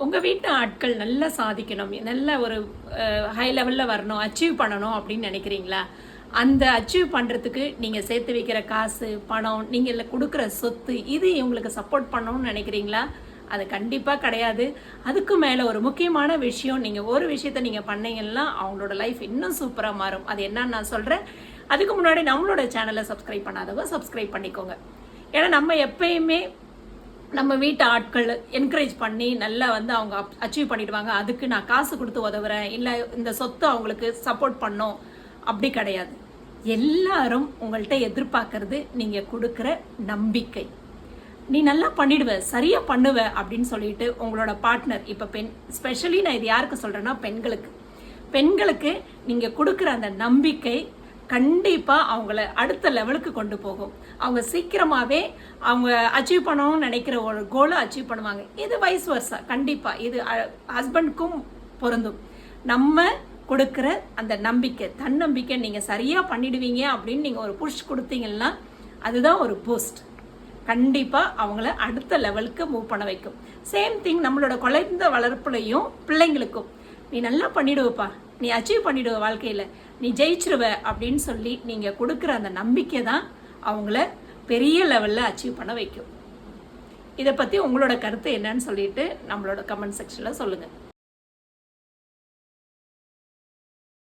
உங்கள் வீட்டு ஆட்கள் நல்லா சாதிக்கணும், நல்ல ஒரு ஹை லெவலில் வரணும், அச்சீவ் பண்ணணும் அப்படின்னு நினைக்கிறீங்களா? அந்த அச்சீவ் பண்ணுறதுக்கு நீங்கள் சேர்த்து வைக்கிற காசு, பணம், நீங்கள் கொடுக்குற சொத்து, இது இவங்களுக்கு சப்போர்ட் பண்ணணும்னு நினைக்கிறீங்களா? அது கண்டிப்பாக கிடையாது. அதுக்கு மேலே ஒரு முக்கியமான விஷயம், நீங்கள் ஒரு விஷயத்த நீங்கள் பண்ணீங்கன்னா அவங்களோட லைஃப் இன்னும் சூப்பராக மாறும். அது என்னன்னு நான் சொல்கிறேன். அதுக்கு முன்னாடி நம்மளோட சேனலை சப்ஸ்கிரைப் பண்ணாதவங்க சப்ஸ்கிரைப் பண்ணிக்கோங்க. ஏன்னா நம்ம எப்பயுமே நம்ம வீட்டு ஆட்கள் என்கரேஜ் பண்ணி நல்லா அவங்க அச்சீவ் பண்ணிடுவாங்க, அதுக்கு நான் காசு கொடுத்து உதவுறேன், இல்லை இந்த சொத்து அவங்களுக்கு சப்போர்ட் பண்ணோம், அப்படி கிடையாது. எல்லாரும் உங்கள்கிட்ட எதிர்பார்க்கறது நீங்கள் கொடுக்குற நம்பிக்கை. நீ நல்லா பண்ணிடுவ, சரியா பண்ணுவ அப்படின்னு சொல்லிட்டு உங்களோட பார்ட்னர், இப்போ ஸ்பெஷலி நான் இது யாருக்கு சொல்றேன்னா பெண்களுக்கு நீங்கள் கொடுக்குற அந்த நம்பிக்கை கண்டிப்பாக அவங்கள அடுத்த லெவலுக்கு கொண்டு போகும். அவங்க சீக்கிரமாகவே அவங்க அச்சீவ் பண்ணணும்னு நினைக்கிற ஒரு கோலை அச்சீவ் பண்ணுவாங்க. இது வைஸ் வர்சா, கண்டிப்பாக இது ஹஸ்பண்டுக்கும் பொருந்தும். நம்ம கொடுக்குற அந்த நம்பிக்கை, தன்னம்பிக்கை, நீங்கள் சரியாக பண்ணிடுவீங்க அப்படின்னு நீங்கள் ஒரு புஷ் கொடுத்தீங்கன்னா அதுதான் ஒரு பூஸ்ட். கண்டிப்பாக அவங்கள அடுத்த லெவலுக்கு மூவ் பண்ண வைக்கும். சேம் திங் நம்மளோட குழந்தை வளர்ப்புலையும் பிள்ளைங்களுக்கும், நீ நல்லா பண்ணிடுவப்பா, நீ அச்சீவ் பண்ணிடுவ, வாழ்க்கையில் நீ ஜெயிச்சிருவ அப்படின்னு சொல்லி நீங்கள் கொடுக்குற அந்த நம்பிக்கை தான் அவங்கள பெரிய லெவலில் அச்சீவ் பண்ண வைக்கும். இதை பற்றி உங்களோட கருத்து என்னன்னு சொல்லிட்டு நம்மளோட கமெண்ட் செக்ஷனில் சொல்லுங்கள்.